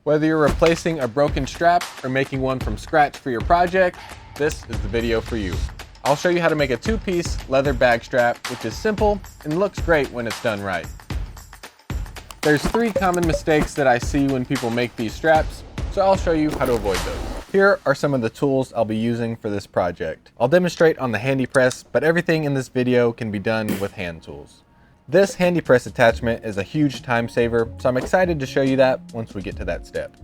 Whether you're replacing a broken strap or making one from scratch for your project, this is the video for you. I'll show you how to make a two-piece leather bag strap, which is simple and looks great when it's done right. There's 3 common mistakes that I see when people make these straps, so I'll show you how to avoid those. Here are some of the tools I'll be using for this project. I'll demonstrate on the handy press, but everything in this video can be done with hand tools. This handy press attachment is a huge time saver, so I'm excited to show you that once we get to that step.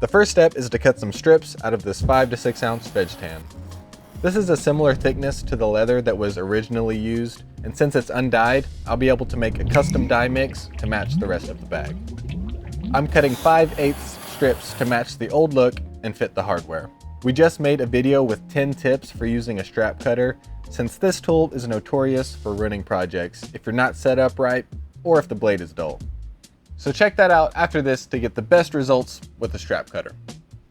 The first step is to cut some strips out of this 5 to 6 ounce veg tan. This is a similar thickness to the leather that was originally used, and since it's undyed, I'll be able to make a custom dye mix to match the rest of the bag. I'm cutting 5/8 strips to match the old look and fit the hardware. We just made a video with 10 tips for using a strap cutter, since this tool is notorious for ruining projects if you're not set up right or if the blade is dull. So check that out after this to get the best results with the strap cutter.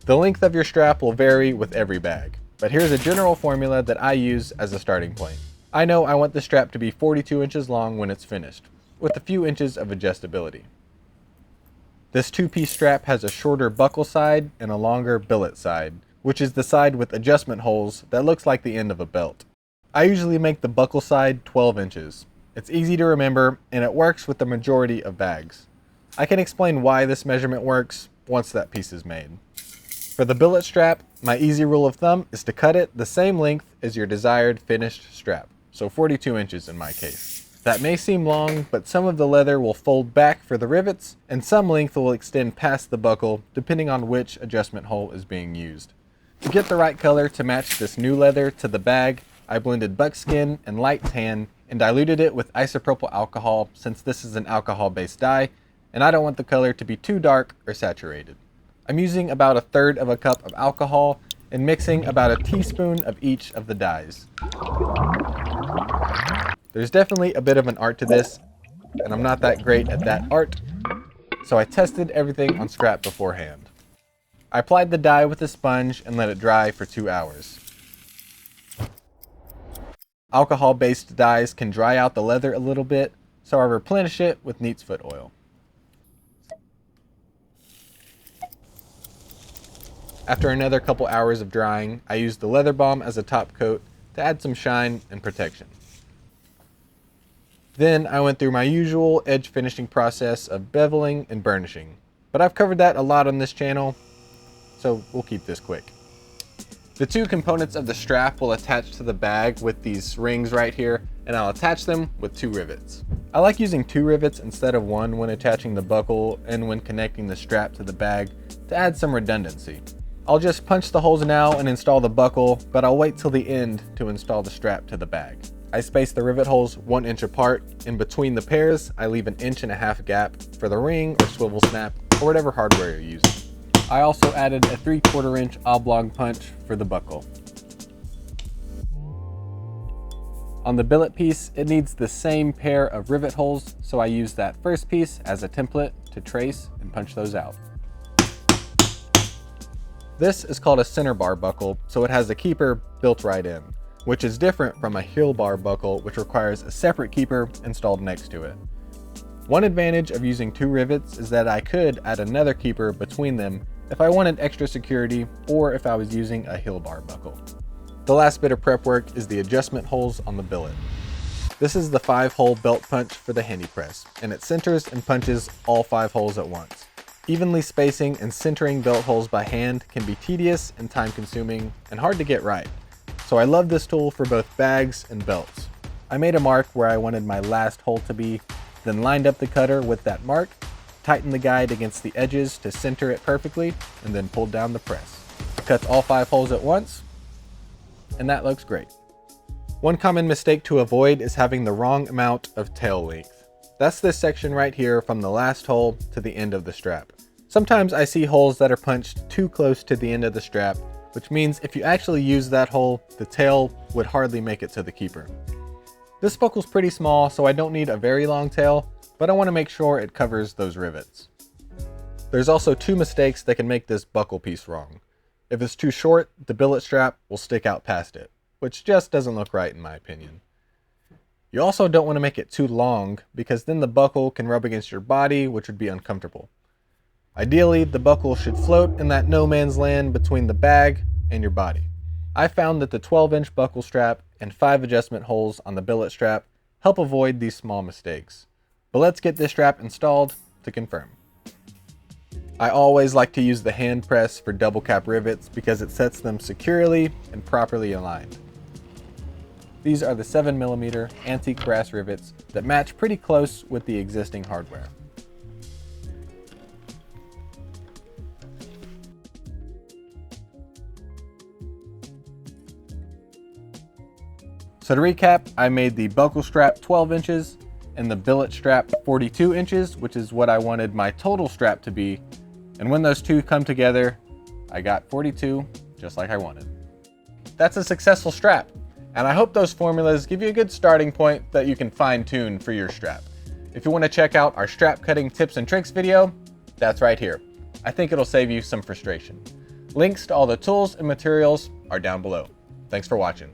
The length of your strap will vary with every bag, but here's a general formula that I use as a starting point. I know I want the strap to be 42 inches long when it's finished, with a few inches of adjustability. This two-piece strap has a shorter buckle side and a longer billet side, which is the side with adjustment holes that looks like the end of a belt. I usually make the buckle side 12 inches. It's easy to remember and it works with the majority of bags. I can explain why this measurement works once that piece is made. For the billet strap, my easy rule of thumb is to cut it the same length as your desired finished strap, so 42 inches in my case. That may seem long, but some of the leather will fold back for the rivets and some length will extend past the buckle depending on which adjustment hole is being used. To get the right color to match this new leather to the bag, I blended buckskin and light tan and diluted it with isopropyl alcohol since this is an alcohol-based dye and I don't want the color to be too dark or saturated. I'm using about 1/3 of a cup of alcohol and mixing about a teaspoon of each of the dyes. There's definitely a bit of an art to this and I'm not that great at that art, so I tested everything on scrap beforehand. I applied the dye with a sponge and let it dry for 2 hours. Alcohol-based dyes can dry out the leather a little bit, so I replenish it with neat's foot oil. After another couple hours of drying, I used the leather balm as a top coat to add some shine and protection. Then I went through my usual edge finishing process of beveling and burnishing, but I've covered that a lot on this channel, so we'll keep this quick. The 2 components of the strap will attach to the bag with these rings right here, and I'll attach them with 2 rivets. I like using 2 rivets instead of 1 when attaching the buckle and when connecting the strap to the bag to add some redundancy. I'll just punch the holes now and install the buckle, but I'll wait till the end to install the strap to the bag. I space the rivet holes 1 inch apart, and between the pairs I leave an 1.5 inch gap for the ring or swivel snap or whatever hardware you're using. I also added a 3/4 inch oblong punch for the buckle. On the billet piece, it needs the same pair of rivet holes, so I use that first piece as a template to trace and punch those out. This is called a center bar buckle, so it has a keeper built right in, which is different from a heel bar buckle, which requires a separate keeper installed next to it. One advantage of using 2 rivets is that I could add another keeper between them if I wanted extra security or if I was using a heel bar buckle. The last bit of prep work is the adjustment holes on the billet. This is the 5-hole belt punch for the handy press, and it centers and punches all 5 holes at once. Evenly spacing and centering belt holes by hand can be tedious and time consuming and hard to get right, so I love this tool for both bags and belts. I made a mark where I wanted my last hole to be, then lined up the cutter with that mark, tightened the guide against the edges to center it perfectly, and then pulled down the press. Cuts all 5 holes at once, and that looks great. One common mistake to avoid is having the wrong amount of tail length. That's this section right here from the last hole to the end of the strap. Sometimes I see holes that are punched too close to the end of the strap, which means if you actually use that hole, the tail would hardly make it to the keeper. This buckle's pretty small, so I don't need a very long tail, but I want to make sure it covers those rivets. There's also 2 mistakes that can make this buckle piece wrong. If it's too short, the billet strap will stick out past it, which just doesn't look right in my opinion. You also don't want to make it too long because then the buckle can rub against your body, which would be uncomfortable. Ideally, the buckle should float in that no man's land between the bag and your body. I found that the 12-inch buckle strap and 5 adjustment holes on the billet strap help avoid these small mistakes. But let's get this strap installed to confirm. I always like to use the hand press for double cap rivets because it sets them securely and properly aligned. These are the 7mm antique brass rivets that match pretty close with the existing hardware. So to recap, I made the buckle strap 12 inches and the billet strap 42 inches, which is what I wanted my total strap to be. And when those two come together, I got 42, just like I wanted. That's a successful strap. And I hope those formulas give you a good starting point that you can fine tune for your strap. If you want to check out our strap cutting tips and tricks video, that's right here. I think it'll save you some frustration. Links to all the tools and materials are down below. Thanks for watching.